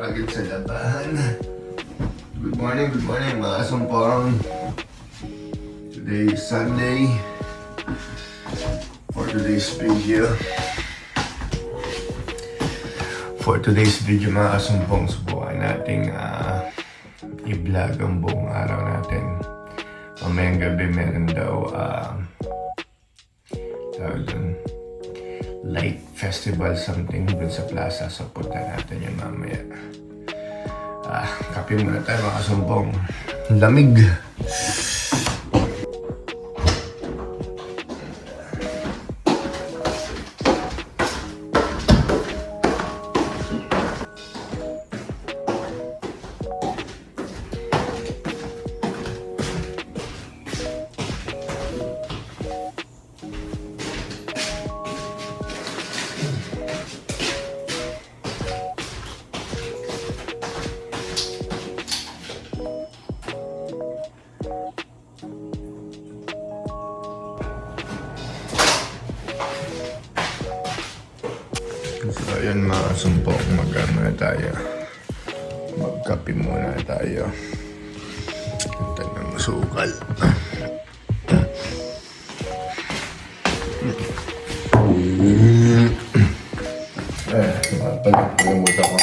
Agad sa labahan. Good morning mga asumpong. Today is Sunday. For today's video mga asumpong, subukan nating i-vlog ang buong araw natin. Mamayang gabi meron daw light festival something dun sa plaza, so punta natin yun mamaya. Kape muna tayo mga kasumpong. Lamig. So ayun mga sumpok, muna tayo. Magkape muna tayo. Ito ng sukal. Nakalimutan ko.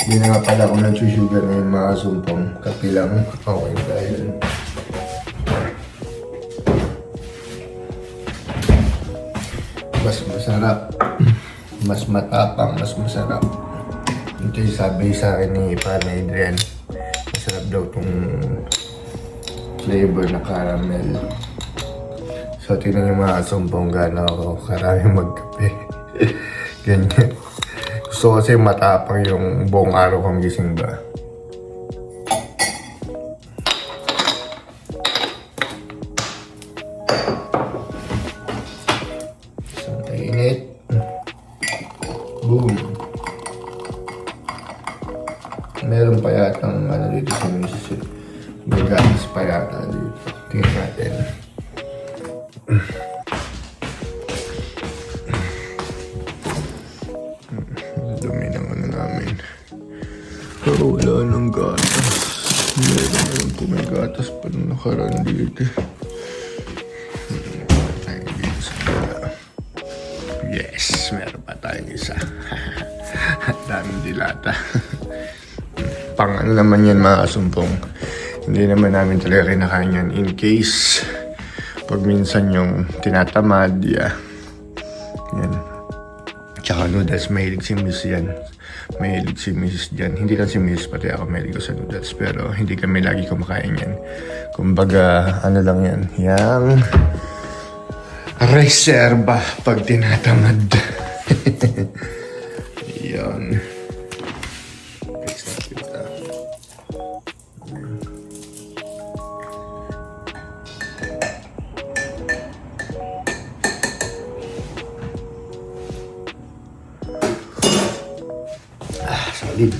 Hindi na nga pala ako nag-sugar ngayon mga sumpong. Kape lang. Okay tayo. Mas masarap. Mas matapang, mas masarap. Ito yung sabi sa akin ni Pana Adrian. Masarap daw itong flavor na caramel. So, tingnan yung mga asumpong gano'n ako karami magkape. Ganyan. Gusto kasi matapang yung buong araw kong gising ba. Isang kainit. Boom. Meron pa yatang dito sa Mississippi. May gatas pa yata dito. Tingnan natin. Dumi ng namin. Pero wala ng gatas. Meron kung may gatas pa nung nakaraan dito. Yes, meron pa tayong isa. Daming dilata. Pang ano naman yan mga kasumpong. Hindi naman namin talaga kinakain yan. In case, pag minsan yung tinatamad, yeah. Yan. Tsaka noodles, mahilig si Miss yan. Mahilig si Miss dyan. Hindi lang si Miss, pati ako mahilig ko sa noodles. Pero hindi kami lagi kumakain yan. Kumbaga, ano lang yan. Yang reserba pag tinatamad. Yan. Solid.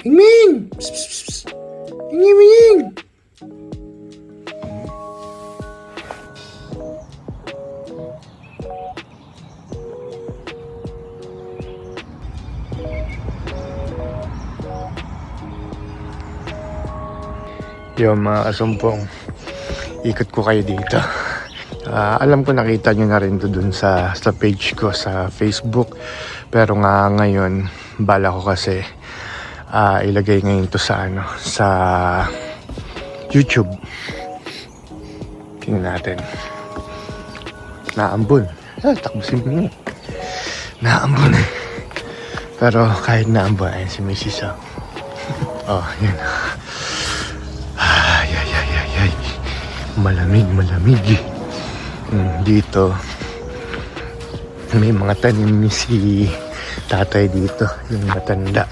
Ming! Psst, psst, psst, psst. Ming, Ming! Yung mga kasumpong, ikot ko kayo dito. Alam ko nakita nyo na rin to dun sa page ko sa Facebook. Pero nga ngayon, bala ko kasi ilagay ngayon to sa sa YouTube. Tingnan natin. Naambon. Takbusin mo. Naambon eh. Pero kahit naambon, ayun si Mrs. Oh, yun. Ay. Malamig. Dito, may mga tanim ni si tatay dito, yung matanda.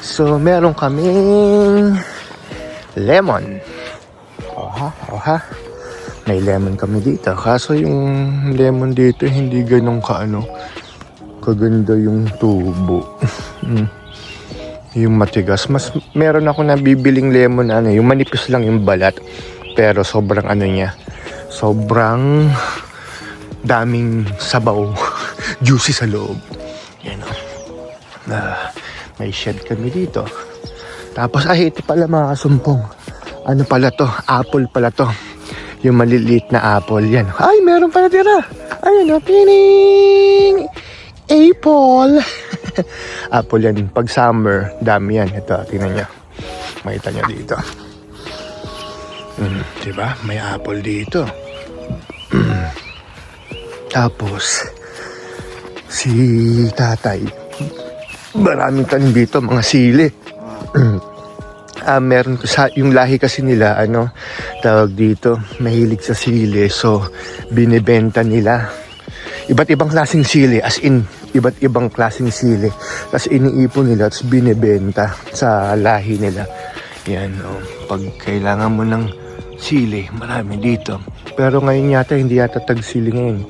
So, meron kaming lemon. Oha. May lemon kami dito. Kaso yung lemon dito, hindi ganun kaganda yung tubo. Yung matigas. Mas meron ako nabibiling lemon yung manipis lang yung balat. Pero sobrang niya. Sobrang daming sabaw. Juicy sa loob. Yan o. May shed kami dito. Tapos ito pala mga kasumpong. Ano pala to? Apple pala to. Yung maliliit na apple. Yan. Ay, meron pala tira. Ayun o. Pining! Apple! Apple yan. Pag summer, dami yan. Ito, tingnan nyo. Makita nyo dito. Diba? May apple dito. Tapos, si tatay, maraming tanim dito, mga sili. Meron yung lahi kasi nila, tawag dito, mahilig sa sili. So, binibenta nila. Iba't ibang klaseng sili, as in, iba't ibang klaseng sili. Tapos iniipon nila, tapos binibenta sa lahi nila. Yan, pag kailangan mo ng sili, marami dito. Pero ngayon hindi yata tag-sili ngayon.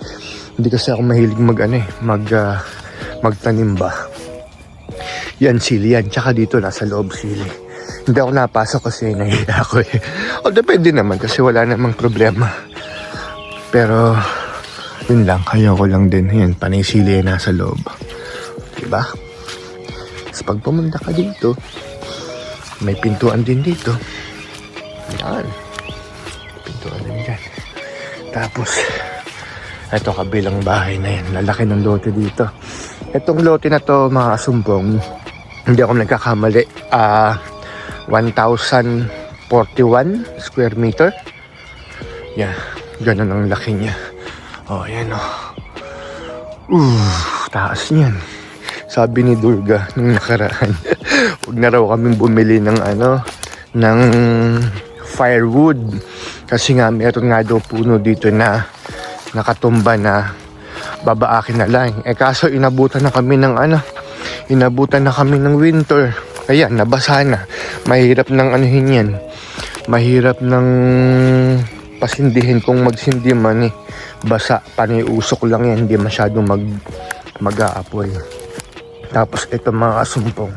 Hindi kasi ako mahilig magtanim ba. Yan, sili yan. Tsaka dito, nasa loob sili. Hindi ako napasok kasi nahiya ako eh. Depende naman kasi wala namang problema. Pero, yun lang, kaya ko lang din. Yan, panay sili nasa loob. Diba? Tapos pag pumunta ka dito, may pintuan din dito. Yan. Pintuan din dyan. Tapos, ito kabilang bahay na yan. Lalaki ng lote dito. Itong lote na to, mga kasumpong, hindi ako nagkakamali. 1,041 square meter. Yan. Ganun ang laki niya. Oh, yan taas niyan. Sabi ni Durga nung nakaraan, huwag na raw kaming bumili ng ng firewood. Kasi nga, meron nga daw puno dito na nakatumba na babaakin na lang. Kaso inabutan na kami ng winter. Kaya, nabasa na. Mahirap ng yan. Mahirap ng pasindihin kung magsindi man eh. Basa, paniusok lang yan, hindi masyadong mag-aapoy. Tapos ito mga kasumpong,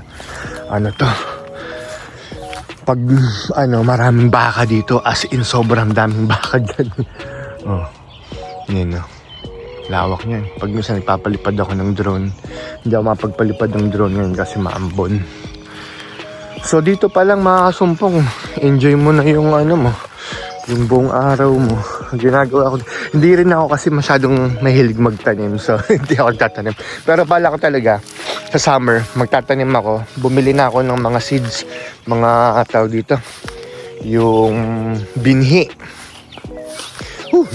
pag maraming baka dito, as in sobrang daming baka dyan. Yan lawak niyan. Pag minsan nagpapalipad ako ng drone, hindi ako mapagpalipad ng drone ngayon kasi maambon. So dito pa lang mga kasumpong, enjoy mo na yung yung buong araw mo. Ginagawa ko. Hindi rin ako kasi masyadong mahilig magtanim. So, hindi ako magtatanim. Pero pala ko talaga, sa summer, magtatanim ako. Bumili na ako ng mga seeds. Mga tawag dito. Yung binhi.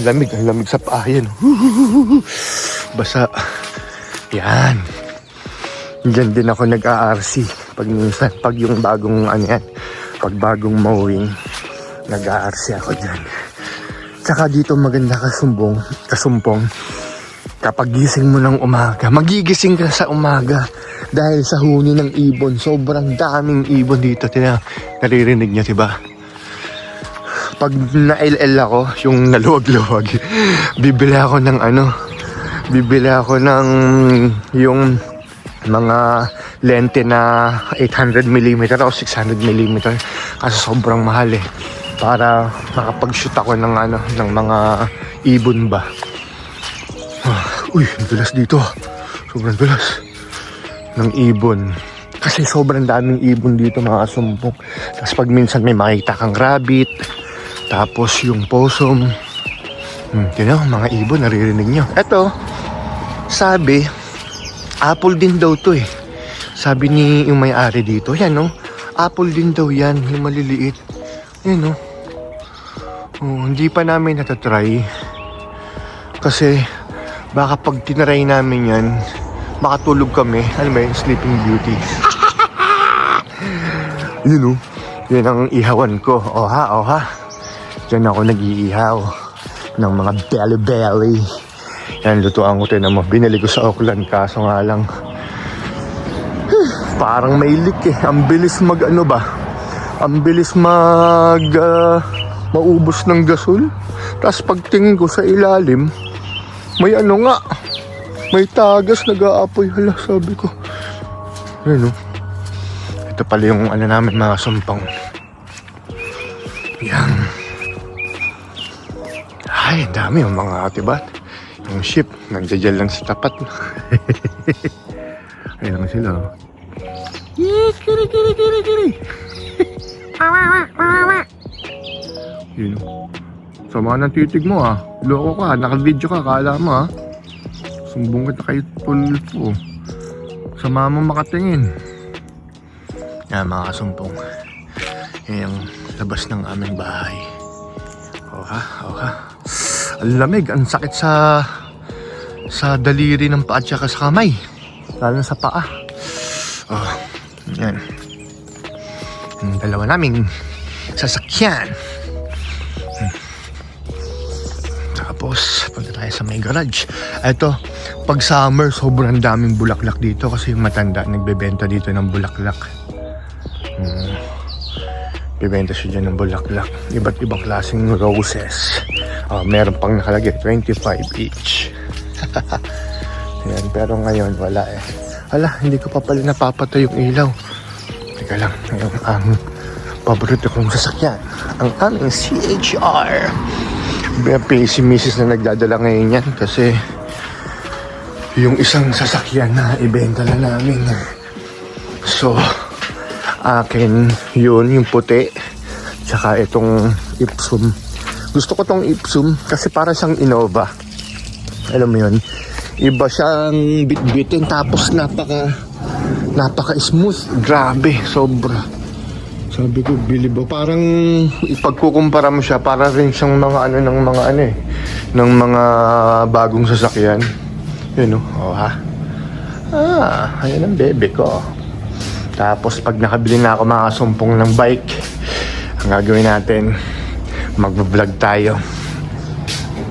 Lamig. Ang lamig sa paa. Yan. Basa. Yan. Diyan din ako nag-ARC. Pag minsan, pag yung bagong pag bagong mowing, nag-ARC ako dyan. Tsaka dito maganda kasumpong, kapag gising mo ng umaga, magigising ka sa umaga dahil sa huni ng ibon. Sobrang daming ibon dito. Naririnig niya, diba? Pag na-LL ako, yung naluwag-luwag, bibili ako ng yung mga lente na 800mm o 600mm kasi sobrang mahal eh, para makapag-shoot ako ng ng mga ibon ba. Uy, ang dulas dito, sobrang dulas ng ibon kasi sobrang daming ibon dito mga kasumpong. Tapos pag minsan may makita kang rabbit, tapos yung possum, mga ibon, naririnig nyo. Eto, sabi apple din daw to eh. Sabi ni yung may-ari dito, yan no, apple din daw yan, yung maliliit. Yan no. Oh, hindi pa namin natatry. Kasi baka pag tinry namin yan, makatulog kami. Alam mo yun, Sleeping Beauty. Yun no, yun ang ihawan ko. Oha. Diyan ako nag-iihaw ng mga belly. Yan, lutuan ko tayo naman. Binili ko sa Auckland, kaso nga lang parang may leak eh. Ang bilis ang bilis maubos ng gasol. Tapos pagtingin ko sa ilalim, may may tagas, nag-aapoy. Hala, sabi ko. Yan o. Ito pala yung namin mga sumpang. Yan. Ay, dami yung mga atibat. Yung ship, nandiyan lang sa tapat. Ayun lang sila. Kiri. Yun. Sama ng titig mo ah. Loko ka, naka-video ka, kala mo ah. Sumbong kita kay Tulfo. Sama mo makatingin. Yan mga kasumpong. Yan yung labas ng aming bahay. Oha. Ang lamig, ang sakit sa daliri ng paa at saka sa kamay. Lalo sa paa. Oh, yan. Ang dalawa naming sasakyan. Tapos, punta tayo sa may garage. Ito, pag summer, sobrang daming bulaklak dito kasi yung matanda nagbebenta dito ng bulaklak. Bibenta siya dyan ng bulaklak. Iba't ibang klaseng roses. Meron pang nakalagay, 25 each. Ayan, pero ngayon wala eh. Hala, hindi ko pa pala napapatay yung ilaw. Teka lang, ngayon ang paborito kong sasakyan, ang aming CHR. Si Mrs. na nagdadala ngayon yan kasi yung isang sasakyan na ibenta na namin. So, akin yun, yung puti, tsaka itong Ipsum. Gusto ko tong Ipsum kasi para siyang Innova. Alam mo yun, iba siyang bitbitin tapos napaka smooth. Grabe, sobra. Sabi ko, bilib ba? Parang ipagkukumpara mo siya, para rin siyang mga ng mga bagong sasakyan. Yun o, ayan ang bebe ko. Tapos pag nakabili na ako mga sumpong ng bike, ang gagawin natin, mag-vlog tayo.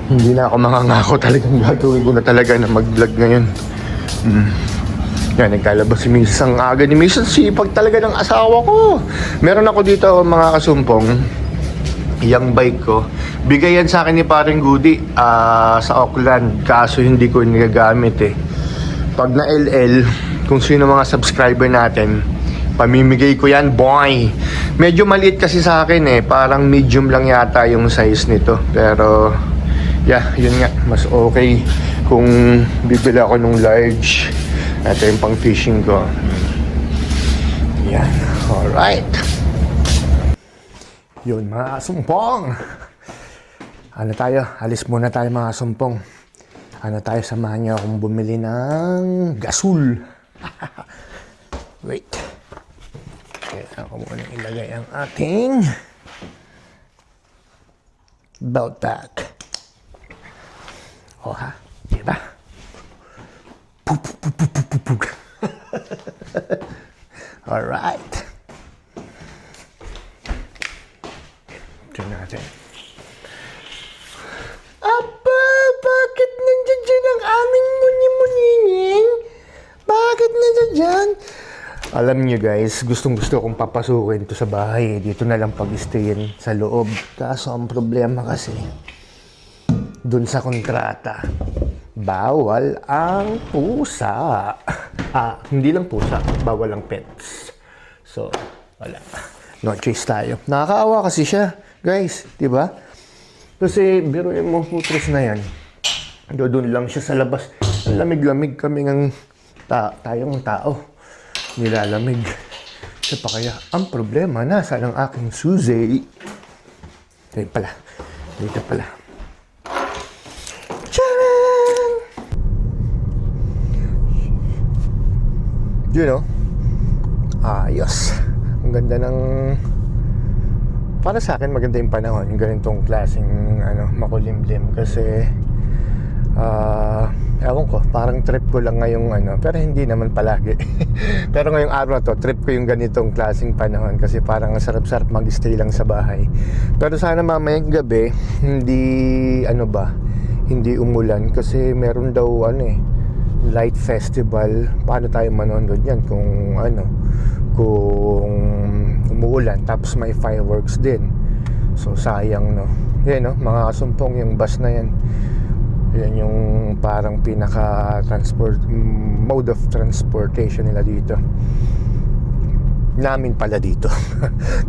Hindi na ako mangangako, talagang gagawin ko na talaga na mag-vlog ngayon. Yan, nagkalabas si Mrs. Ang aga ni Mrs. Sipag talaga ng asawa ko. Meron ako dito mga kasumpong, yung bike ko. Bigay yan sa akin ni paring Goody sa Auckland, kaso hindi ko nagagamit eh. Pag na LL, kung sino mga subscriber natin, pamimigay ko yan, boy. Medyo maliit kasi sa akin eh, parang medium lang yata yung size nito. Pero yeah, yun nga, mas okay kung bibili ako nung large. Ito yung pang fishing ko. Yan, alright. Yun mga sumpong. Alis muna tayo mga sumpong. Samahan niyo akong bumili ng gasol. Wait. Kaya ako muna ilagay ang ating belt bag. Ha? Diba? Pug. Alright. Ito natin. Aba, bakit nandiyan dyan ang aming muni-muningin? Bakit nandiyan dyan? Alam nyo guys, gustong-gusto kong papasukin to sa bahay. Dito na lang pag-stayin sa loob. Kaso ang problema kasi, dun sa kontrata, bawal ang pusa. Hindi lang pusa, bawal ang pets. So, wala. No choice tayo. Nakakaawa kasi siya, guys, di ba? Kasi, biruin mo, putres na yan. Doon lang siya sa labas. Ang lamig-lamig kami ng tayong tao. Nilalamig. Siya pa kaya, ang problema, nasa ng aking Suzy. Dito pala. Dito pala. Charan! You know? Ayos. Ang ganda ng... Para sa akin, maganda yung panahon. Yung ganitong klaseng makulimlim. Kasi... ewan ko, parang trip ko lang ngayong pero hindi naman palagi. Pero ngayong araw na to, trip ko yung ganitong klaseng panahon kasi parang sarap-sarap mag-stay lang sa bahay. Pero sana mamayang gabi, hindi umulan kasi meron daw light festival. Paano tayo manonood yan kung kung umuulan tapos may fireworks din. So sayang, no. Yan, no, mga kasumpong yung bus na yan. Yan yung parang mode of transportation nila dito. Namin pala dito.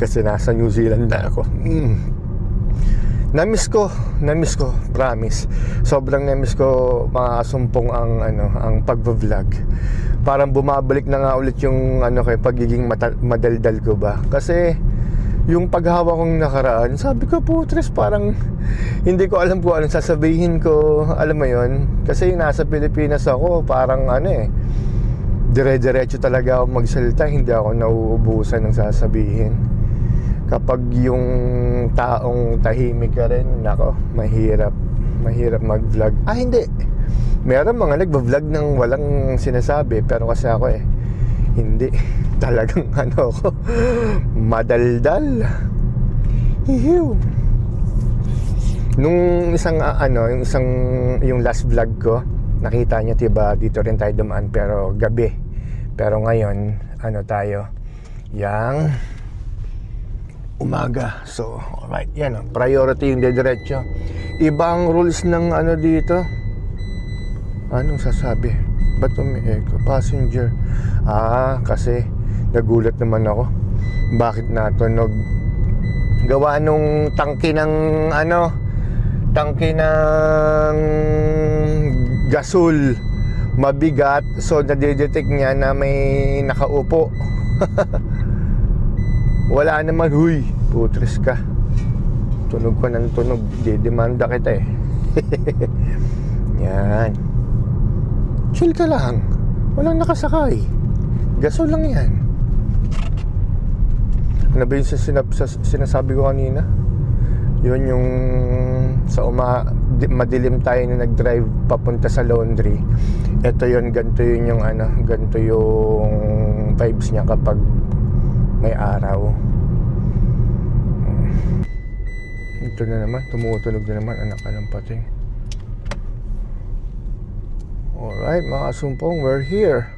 Kasi nasa New Zealand na ako. Namiss ko, promise. Sobrang namiss ko, mga kasumpong ang pagvo-vlog. Parang bumabalik na nga ulit yung pagiging madaldal ko ba. Kasi yung paghawa kong nakaraan, sabi ko, putres, parang hindi ko alam kung anong sasabihin ko. Alam mo yon, kasi nasa Pilipinas ako, parang dire-diretso talaga ako magsalita, hindi ako nauubusan ng sasabihin. Kapag yung taong tahimik ka rin, nako, mahirap mag-vlog. Hindi, meron mga nagba-vlog ng walang sinasabi, pero kasi ako hindi. Talagang ako, madaldal. Hihiw. Nung yung last vlog ko, nakita niyo, diba, dito rin tayo dumaan, pero gabi. Pero ngayon, tayo, yang umaga. So, alright, yan, priority yung dediretso. Ibang rules ng dito. Anong sasabi? Ba't umi-echo? Passenger. Kasi nagulat naman ako. Bakit natunog? Gawa nung tangke ng gasol mabigat, so nadidetect niya na may nakaupo. Wala naman, huy, putres ka. Tunog ko ng tunog, didemanda kita Yan. Chill ka lang. Walang nakasakay. Gasol lang yan. Ano ba yung sinasabi ko kanina? Yun yung madilim tayo na nag-drive papunta sa laundry. Ito yun, ganito yun yung ganito yung vibes niya kapag may araw. Ito na naman, tumutunog na naman, anak ka ng pating. Alright, mga kasumpong, we're here.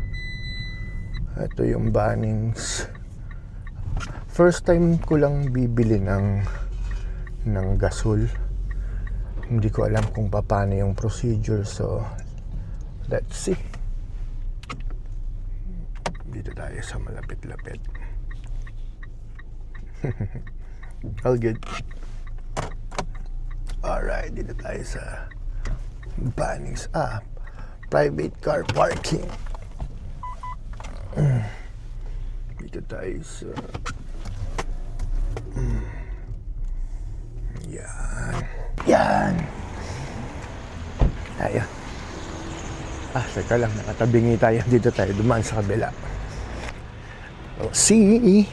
Ito yung Bunnings. First time ko lang bibili ng gasol. Hindi ko alam kung paano yung procedure, so let's see. Dito tayo sa malapit-lapit. All good. Alright, dito tayo sa Bunnings. Private car parking. Dito tayo sa Yan. Tayo. Teka lang, nakatabingi tayo. Dito tayo, dumaan sa kabila. See?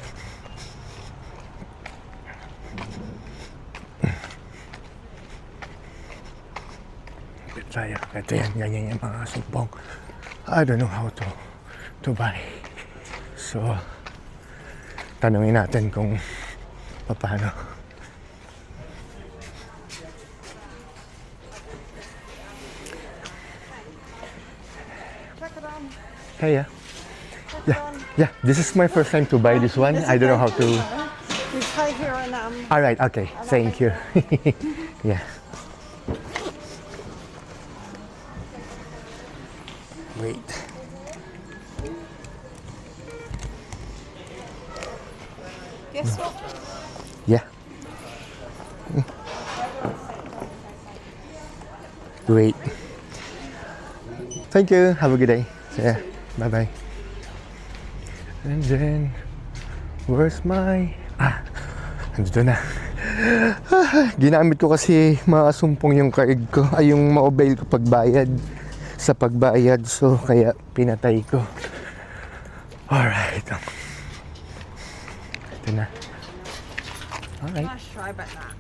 Tayo. Ito yan, ganyan yung mga sumpong. I don't know how to buy. So, tanungin natin kung paano. Hey, yeah. This is my first time to buy this one. I don't know how to. You pay here and All right. Okay. Thank you. Yeah. This one? Yeah. Great. Thank you. Have a good day. Yeah. Bye-bye. And then, where's my... Andito na. Ginamit ko kasi mga sumpong yung card ko. Ay, yung mobile ko pagbayad. Sa pagbayad. So, kaya pinatay ko. Alright. Ito na. Alright. Nice try, but nah.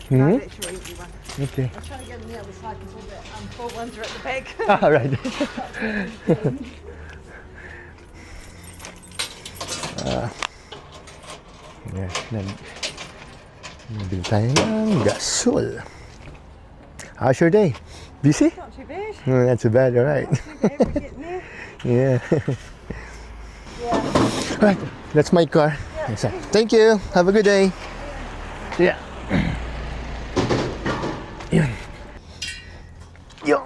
Hmm? That's your easy one. Okay. I'm trying to get on the other side because all the full ones are at the back. Alright. Yeah, nabili tayo ng gasol. How's your day? Busy? Not too bad. No, not too bad, alright. Too bad. We're getting there. Yeah. Yeah. Alright, that's my car. Yes, sir. Thank you. Have a good day. Yeah. Yun. Yo.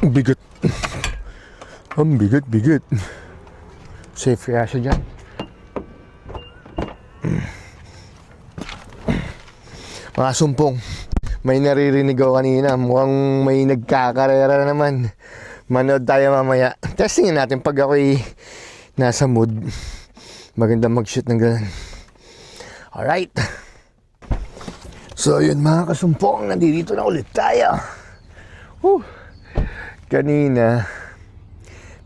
Bigat. Ang bigat. Safe kaya siya dyan. Mga sumpong, may naririnig ako kanina. Mukhang may nagkakarera na naman. Manood tayo mamaya. Testingin natin pag ako'y nasa mood. Maganda mag-shoot ng ganun. Alright. So yun mga kasumpong, nandito na ulit tayo. Whew. Kanina,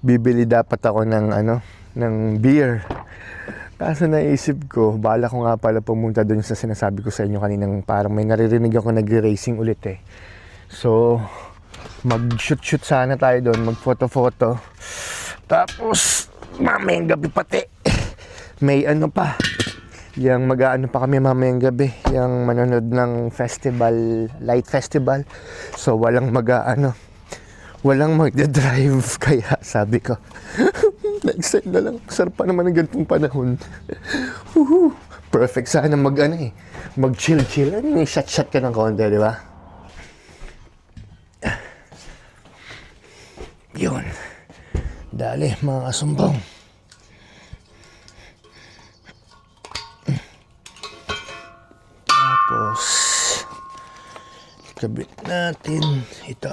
bibili dapat ako ng beer. Kaso naisip ko, bala ko nga pala pumunta doon sa sinasabi ko sa inyo kaninang parang may naririnig ako nag-racing ulit eh. So, mag-shoot sana tayo doon, mag-photo-photo. Tapos, mamayang gabi pati. May pa. Yang mag-aano pa kami mamayang gabi. Yang manonood ng festival, light festival. So, walang walang magdadrive. Kaya sabi ko, next time na lang. Sarap pa naman ng ganitong panahon. Perfect sana mag-chill-chill. Shot-shot ka ng konti, di ba? Yun. Dali, mga kasumbong. Tapos, kabit natin ito.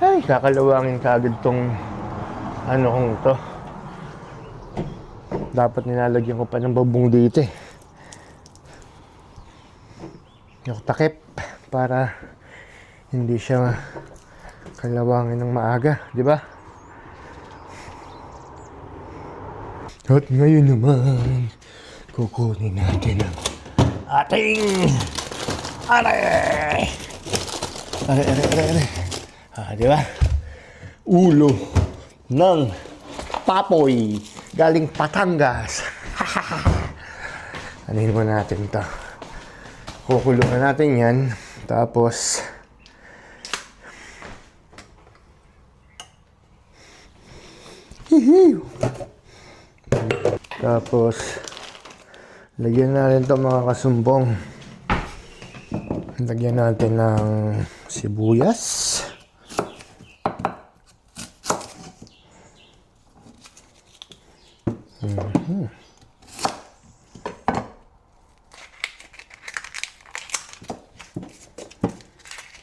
Ay, kakalawangin kaagad tong kong to. Dapat nilalagyan ko pa ng babong dito eh. Yung takip para hindi siya kalawangin ng maaga, di ba? At ngayon naman, kukunin natin ang ating are. Di ba? Ulo ng papoy galing Batangas. Anin mo natin to. Kukulungan natin yan. Tapos lagyan natin to mga kasumbong. Lagyan natin ng sibuyas.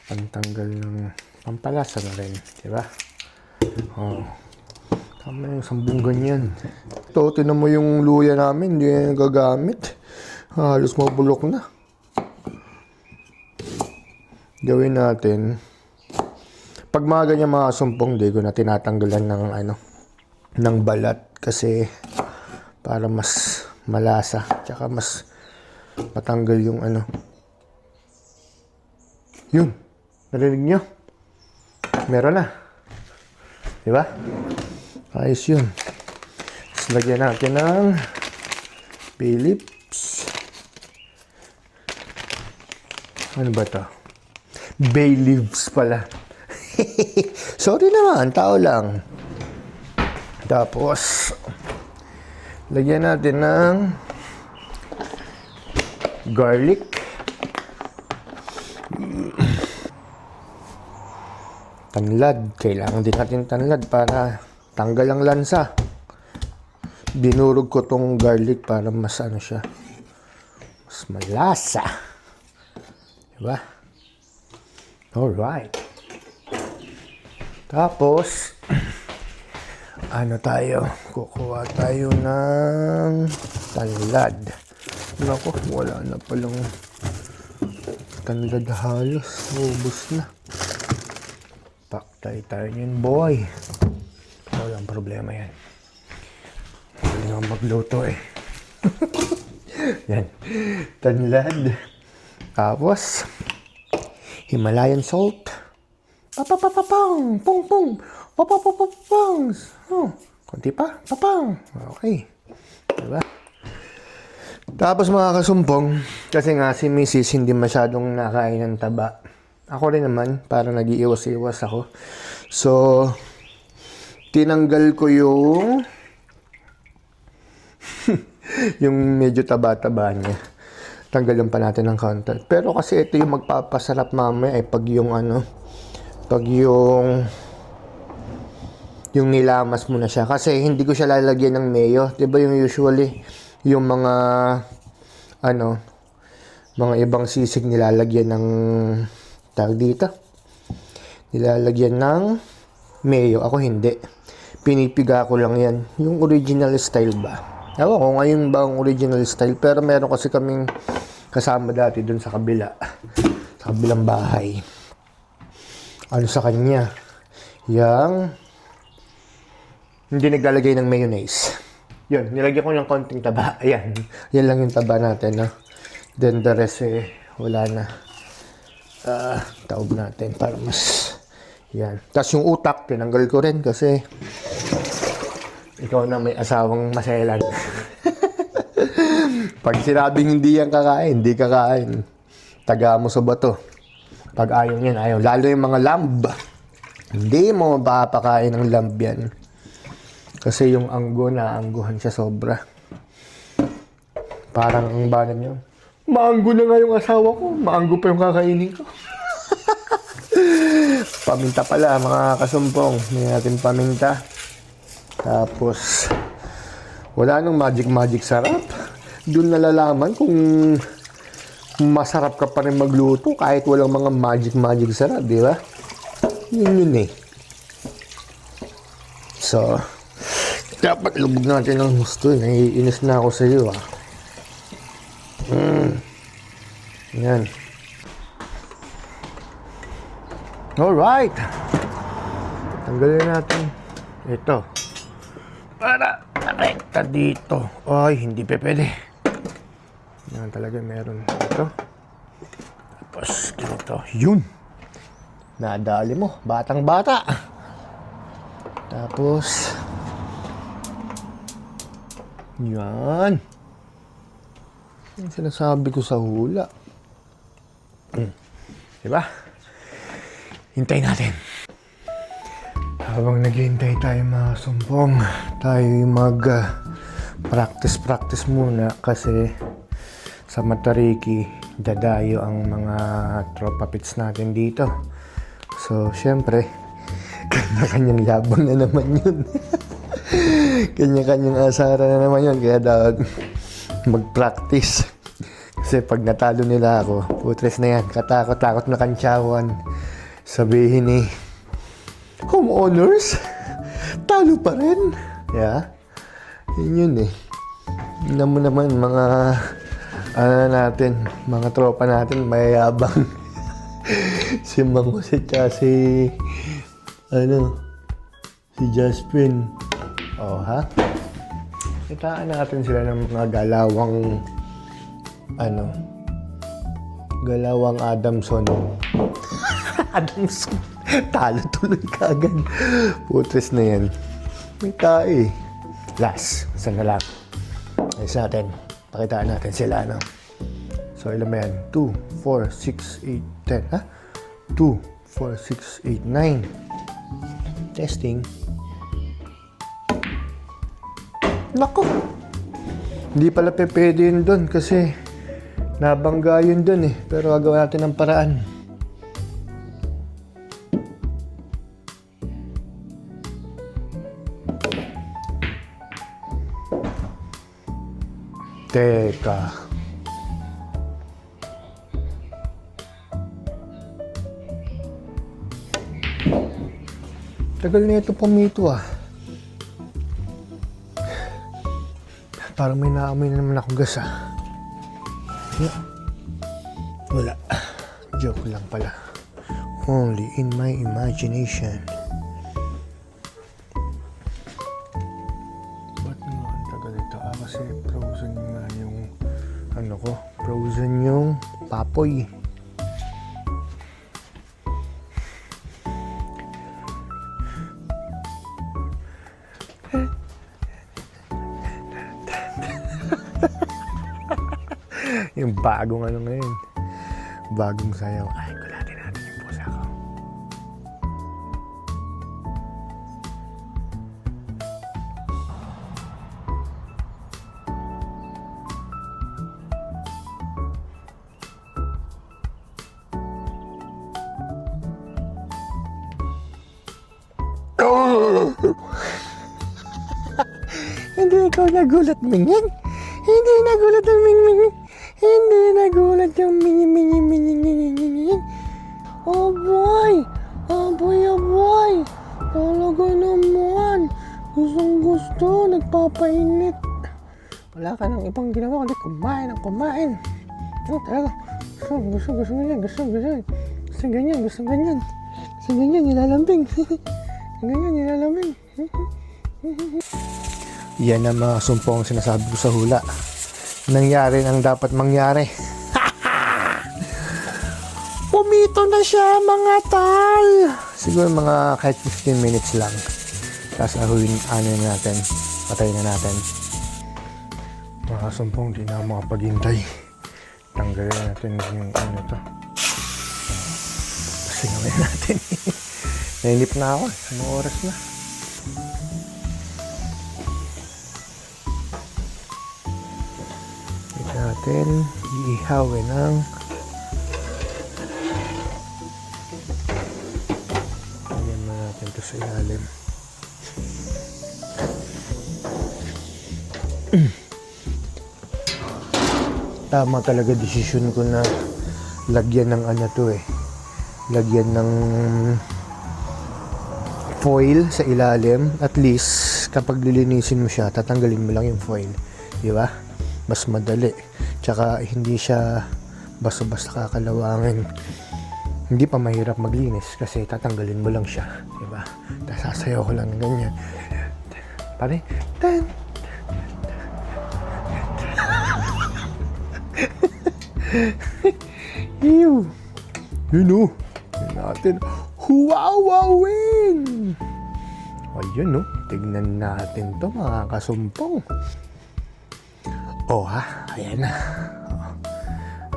Pantanggal ng pampalasa na rin, di ba? Oh. Tama yung 10 ganyan. Ito, tinan mo yung luya namin, hindi na nagagamit. Halos mabulok na. Gawin natin. Pag mga ganyan mga sumpong, di ko na tinatanggalan ng balat. Kasi para mas malasa. Tsaka mas matanggal yung Yun. Narinig nyo? Meron na. Diba? Ayos yun. Tapos lagyan natin ng Philips. Ano ba to? Bay leaves pala. Sorry naman, tao lang. Tapos, lagyan natin ng garlic. Tanlad. Kailangan din natin tanlad para tanggal ang lansa. Binurog ko tong garlic para mas ano siya. Mas malasa. Diba? Alright. Tapos, ano tayo? Kukuha tayo ng tanlad. Naku, wala na palang tanlad halos. Ubus na. Paktay tayo yun, boy. Walang problema yan. Hindi nga magluto eh. Yan. Tanlad. Tapos, Himalayan salt. Papapapapang! Pong pong! Papapapapang! Oh, konti pa? Papang! Okay. Diba? Tapos mga kasumpong, kasi nga si Mrs. hindi masyadong nakain ng taba. Ako rin naman, parang nag-iiwas-iwas ako. So, tinanggal ko yung yung medyo taba-taba niya. Tanggalan pa natin ng konti. Pero kasi ito yung magpapasarap mamaya ay pag yung pag yung nilamas mo na siya. Kasi hindi ko siya lalagyan ng mayo. Diba yung usually, yung mga mga ibang sisig nilalagyan ng tawag dito. Nilalagyan ng mayo. Ako hindi. Pinipiga ko lang yan. Yung original style ba? Ewan ko ngayon ba ang original style. Pero meron kasi kaming kasama dati dun sa kabila. Sa kabilang bahay. Ano sa kanya? Yang hindi naglalagay ng mayonnaise. Yun, nilagyan ko ng konting taba. Ayan. Yan lang yung taba natin. No? Then the rest wala na. Taob natin para mas yan. Tapos yung utak, tinanggal ko rin kasi ikaw na may asawang maselan. Pag sinabing hindi yan kakain, hindi kakain. Taga mo sa bato. Pag ayaw yan, ayaw. Lalo yung mga lamb. Hindi mo mapapakain ng lamb yan. Kasi yung anggo, naangguhan siya sobra. Parang ang banan niya. Maanggo na nga yung asawa ko. Maanggo pa yung kakainin ko. Paminta pala mga kasumpong. May natin paminta. Tapos, wala nang magic sarap. Doon nalalaman kung masarap ka pa rin magluto kahit walang mga magic sarap, di ba? Yun eh. So, dapat lubog natin ng gusto. Naiinis na ako sa iyo, ah. Yan. Alright. Tanggalin natin ito. Para rekta dito. Ay, hindi pa pwede. Yan talaga meron ito. Tapos, ganito. Yun. Nadali mo. Batang-bata. Tapos, yan. Yung sinasabi ko sa hula. Diba? Hintayin natin. Habang naghihintay tayo mga sumpong, tayo mag-practice muna kasi sa Matariki, dadayo ang mga tropa pits natin dito. So, syempre, kanya-kanyang labang na naman yun. Kanya-kanyang asara na naman yun. Kaya dapat mag-practice. Kasi pag natalo nila ako, putres na yan. Katakot-takot na kantsawan. Sabihin ni home owners, talo pa rin. Yeah. Yun eh. Tignan mo naman mga mga tropa natin mayayabang. Si Mang Jose at si Jaspin. Oh, ha? Kitaan natin sila ng mga galawang Adamson. Adamson. Talo tuloy kagad. Putres na yan. May tae. Last. Saan na lang? Ayos natin. Pakitaan natin sila, no? So, ilan ba yan? 2, 4, 6, 8, 10. Ha? 2, 4, 6, 8, 9. Testing. Nako! Hindi pala pwede yun doon kasi nabangga yun doon eh. Pero gagawa natin ng paraan. Teka. Tagal na ito pumito ah. Parang may naamoy na naman akong gas ah. Wala. Joke lang pala. Only in my imagination. Ba't nga ang tagal ito? Kasi frozen nga yung ano ko. Frozen yung papoy. Yung bagong ano ngayon. Bagong sayaw. Ay, kulatin natin yung pusa ko. Hindi ikaw nagulat, Mingin. Hindi nagulat ang Mingin. Hindi nagulat yung mini. Oh boy! Oh boy, oh boy! Talaga naman! Gustong gusto, nagpapainit. Wala ka nang ibang ginawa kundi kumain ang kumain. Oh, talaga. Gusto ganyan. Gusto ganyan, nilalambing. Yan ang mga sumpong sinasabi ko sa hula. Nangyari ang dapat mangyari. Pumito na siya mga tal. Siguro mga kahit 15 minutes lang. Tapos natin. Patayin na natin. Mga sumpong di na makapaghintay. Tanggalin natin yung ano to. Sinawin natin. Nainip na ako. Anong oras na? Natin iihawin ang lagyan na natin ito sa ilalim. Tama talaga desisyon ko na lagyan ng ano to eh, lagyan ng foil sa ilalim. At least kapag lilinisin mo siya, tatanggalin mo lang yung foil, di ba? Mas madali. Tsaka hindi siya basta-basta kakalawangin. Hindi pa mahirap maglinis kasi tatanggalin mo lang siya, di ba? Tapos sasayaw ko lang ng ganyan. Pare, tan. Ew. Yun o. Yun natin. Huwawawin! Ayun o. Tignan natin to mga kasumpong. Oh ha, ayan na.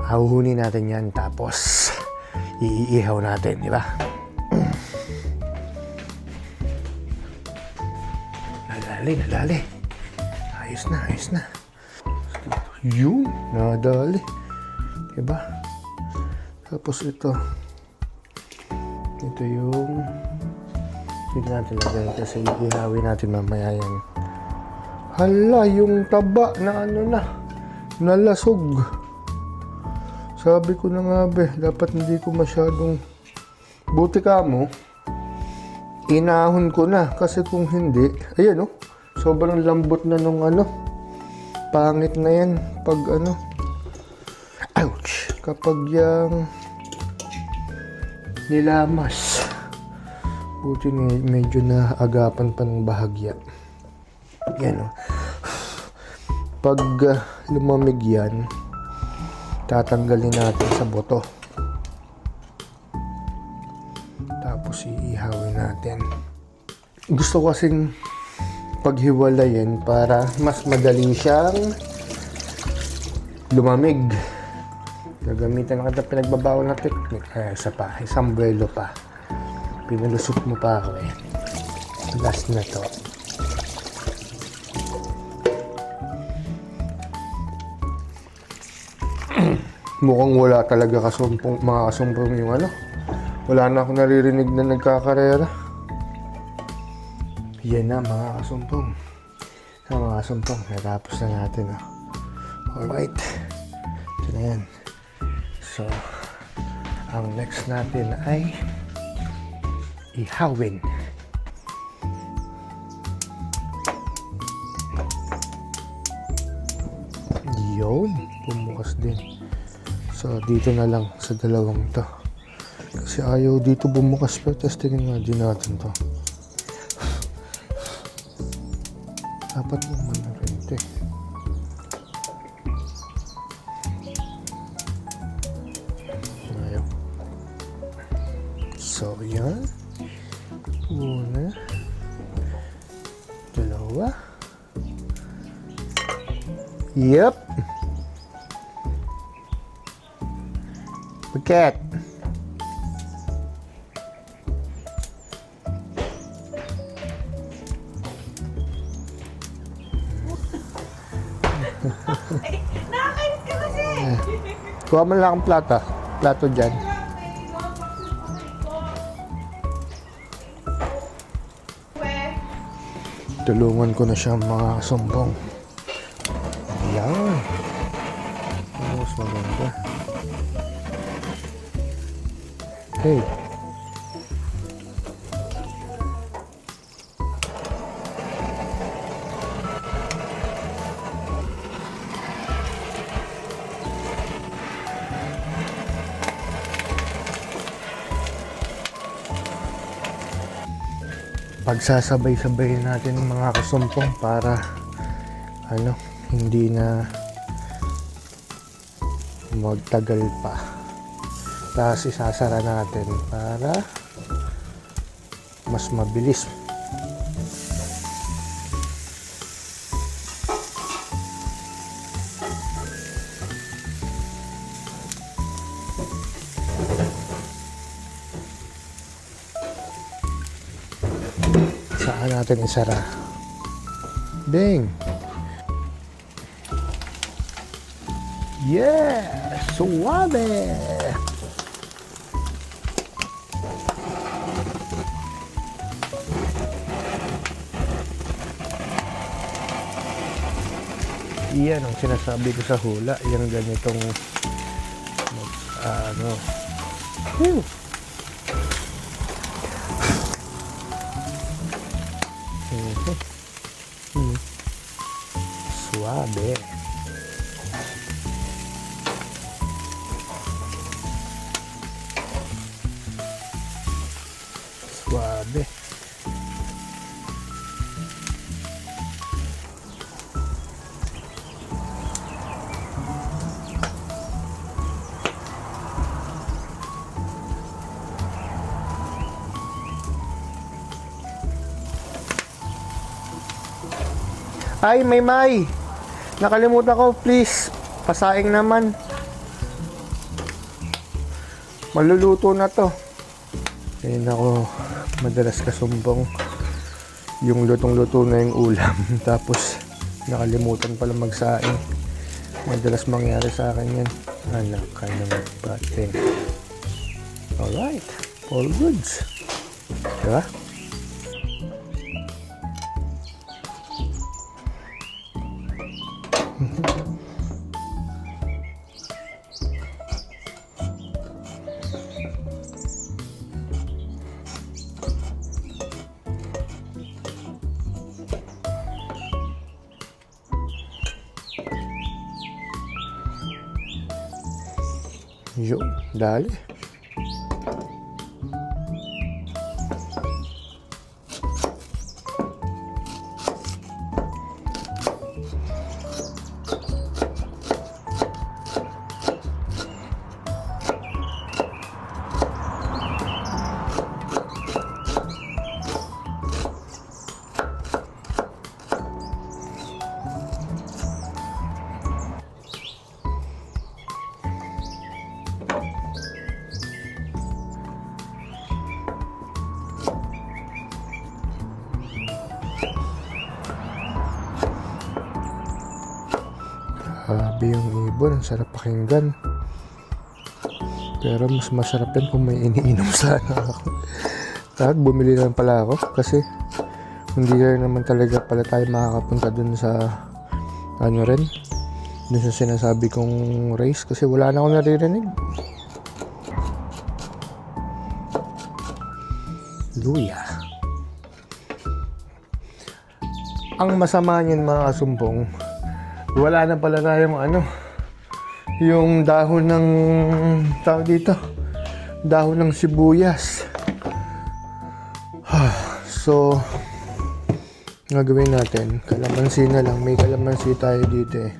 Hahuhunin natin yan tapos iihaw natin, di ba? Nadali. Ayos na. Yun, nadali. Di ba? Tapos ito yung hindi natin lagay kasi ihawin natin mamaya yan. Hala, yung taba na ano na, nalasog. Sabi ko na nga dapat hindi ko masyadong, buti ka mo, inahon ko na. Kasi kung hindi, ayan sobrang lambot na nung pangit na yan pag ouch, kapag yung nilamas. Buti medyo na agapan pa ng bahagya. Yan pag lumamig yan, tatanggalin natin sa boto. Tapos iihawin natin. Gusto ko kasing paghiwalayin para mas madali siyang lumamig. Nagamitan na kita pinagbabawal na technique. Ay, isa pa. Isang buwelo pa. Pinalusot mo pa ako eh. Last na to. Mukhang wala talaga mga kasumpong yung ano. Wala na akong naririnig na nagkakarera. Yan na mga kasumpong. Mga kasumpong, natapos na natin. Alright. Ito na yan. So, ang next natin ay ihawin. Yun, bumukas din. So, dito na lang sa dalawang to. Kasi ayaw dito bumukas pa. Testingin nga din natin to. Dapat naman na rin ito eh. Ayaw. So, yan. Una. Dalawa. Yep. Paket. Nakakainis ka kasi! Kuha mo lang ang plato dyan. Tulungan ko na siya mga kasumpong. Ayan. Mas maganda. Hey. Pagsasabay-sabay natin mga kasumpong para hindi na magtagal pa. Tapos isasara natin para mas mabilis. Saan natin isara? Ding! Yeah! Suave! Iyan ang sinasabi ko sa hula. Yung ganitong Whew. Suave. Suave. Ay, may. Nakalimutan ko, please. Pasaing naman. Maluluto na to. Ayun ako, madalas kasumbong. Yung lutong-luto na yung ulam. Tapos, nakalimutan pala magsaing. Madalas mangyari sa akin yan. Anak ka ng bating. Alright. All goods. Diba? Yun, dali. Grabe yung ibon, ang sarap pakinggan. Pero mas masarap yan kung may iniinom sana ako. At bumili lang pala ako kasi hindi rin naman talaga pala tayo makakapunta dun sa ano rin, dun sa sinasabi kong race kasi wala na akong naririnig. Luya. Ang masama niyan mga kasumpong, wala na pala tayong ano, yung dahon ng tawag dito, dahon ng sibuyas. So ang gagawin natin, kalamansi na lang. May kalamansi tayo dito eh.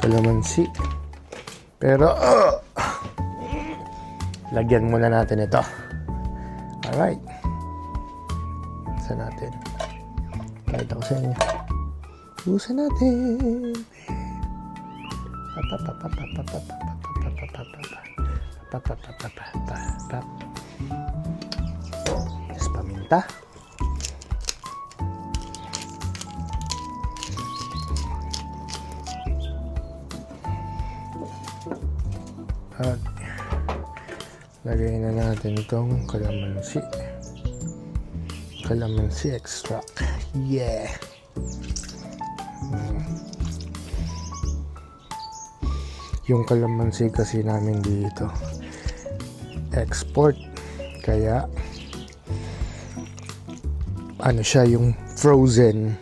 Kalamansi. Pero lagyan muna natin ito. Alright. Usan natin. Kahit ako sa inyo. Usan natin. Yes, paminta. At lagay na natin itong kalamansi. Kalamansi extract. Yeah. Yung kalamansi kasi namin dito export, kaya ano siya, yung frozen,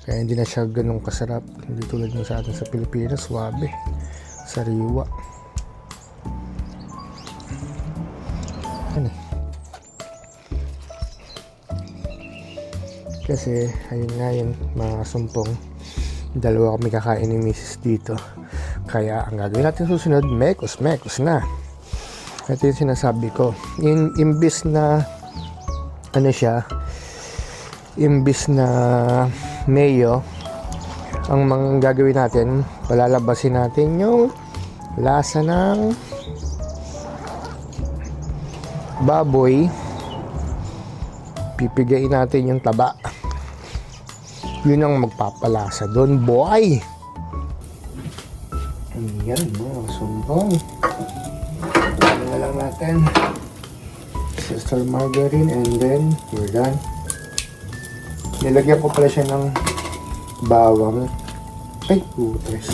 kaya hindi na siya ganun kasarap, hindi tulad ng sa atin sa Pilipinas, swabe, sariwa. Ano? Kasi ayun nga yun mga kasumpong, dalawa kami kakain ni Mrs. dito, kaya ang gagawin natin susunod, mekos na. Ito yung sinasabi ko, imbis na ano siya, imbis na mayo, ang mga gagawin natin, palalabasin natin yung lasa ng baboy, pipigain natin yung taba, yun ang magpapalasa doon, boy. Ayan mga sumbong, na lang natin sister margarine and then we're done. Nilagyan ko pala siya ng bawang. Ay putres,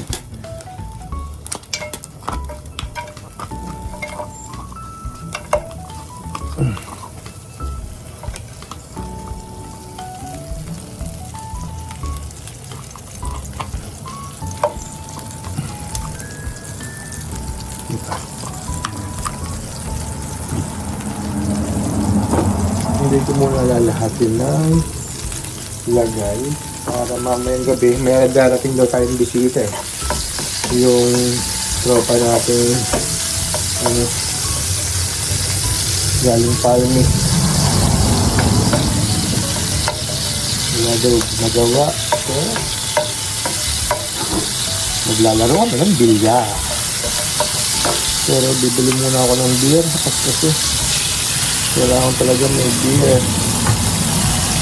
hindi ko muna lalahatin ng lagay para mamayang gabi may darating daw tayong bisita eh. Yung tropa natin ano, galing Palmi, wala daw magawa, so maglalaro kami ng bilya, pero bibili muna ako ng beer kasi kailangan talaga may beer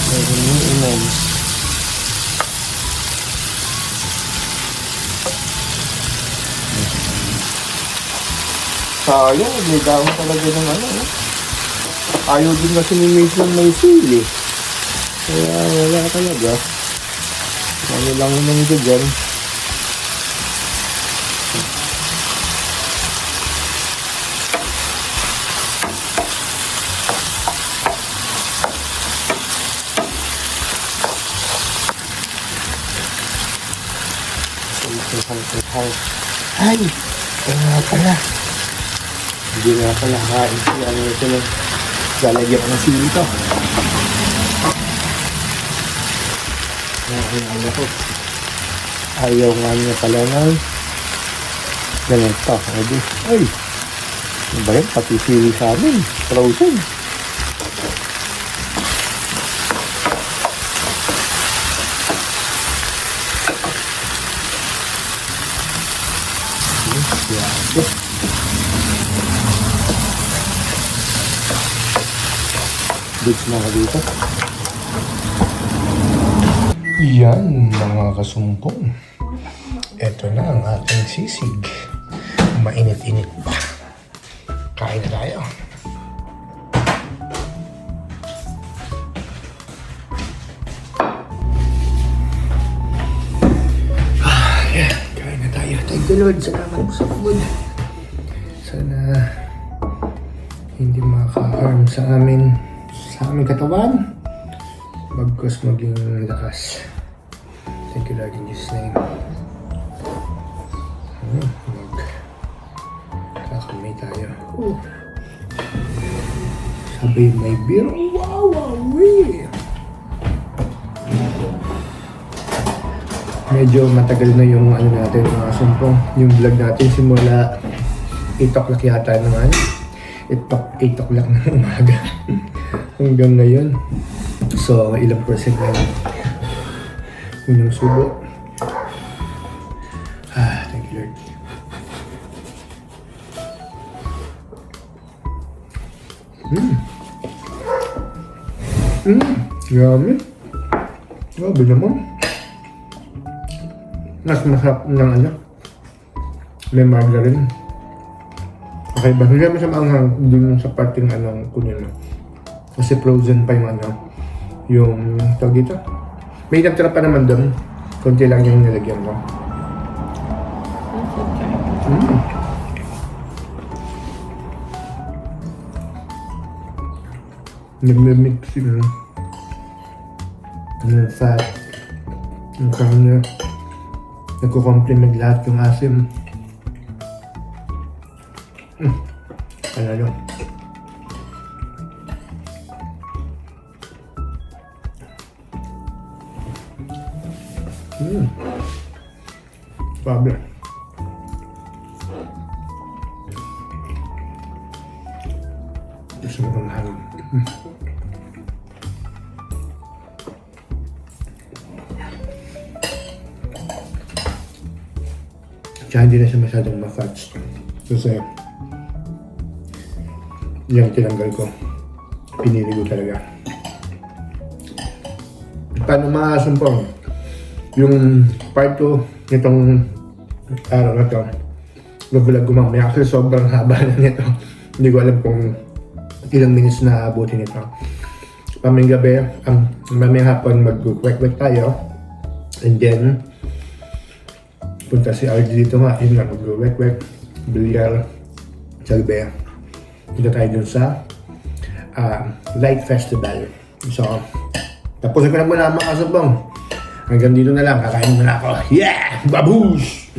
na iniinom. Sayang, may dahon talaga ng ano. Ayaw din kasi ni Mason may sili. Kaya wala talaga. Ano lang yung dyan. Ay! Kaya nga pala. Hindi nga pala kain siya. Ano ito lang. Lalagyan ko ng sili ito. Ano ko. Ayaw nga niya pala ng ganito. Ay! Ano ba yan? Pati sili sa amin. Frozen. Grabe. Goods na ka dito. Yan mga kasumpong. Ito na ang ating sisig. Mainit-init pa. Kain na tayo. Yan, kain na tayo. Thank you Lord. Salamat po sa food. Sana hindi maka-harm sa aming katawan. Bagkus maging lakas. Thank you Lord in Jesus' name. Kakamay tayo. Sabi may beer. Wow, wow, medyo matagal na yung ano natin, mga sumpong. Yung vlog natin simula 8 o'clock yata naman. 8 o'clock ng umaga. Hanggang ngayon. So, ilang percent na unang subo. Thank you Lord. Yummy. Grabe naman. Mas masarap ng ano. May margarine. Okay ba? Hindi naman siya maanghang dun sa parting anong kunin mo. Kasi frozen pa yung ano. Yung tawag dito. May nagtira pa naman dun. Konti lang yung nilagyan ko. Nag-mix yung fat. Yung karne. Nagko-complement lahat yung asim. Panalo. Grabe. Gusto mo kong hangin. Tsaka hindi na siya masyadong ma-fats. Kasi yung tinanggal ko, pinili ko talaga. Paano makasumpong? Yung part 2 nitong araw na to, vlog ko mamaya kasi sobrang haba na nito. Hindi ko alam kung ilang minutes na abutin nito. Mamayang gabi, mamayang hapon mag-wek-wek tayo. And then, punta si RG dito nga, yun nga, mag-wek-wek, bilyar, sa gabi. Punta tayo dun sa Light Festival. So, tapusin ko na muna mga kasabang. Hanggang dito na lang, kakain muna ako. Yeah! Babush!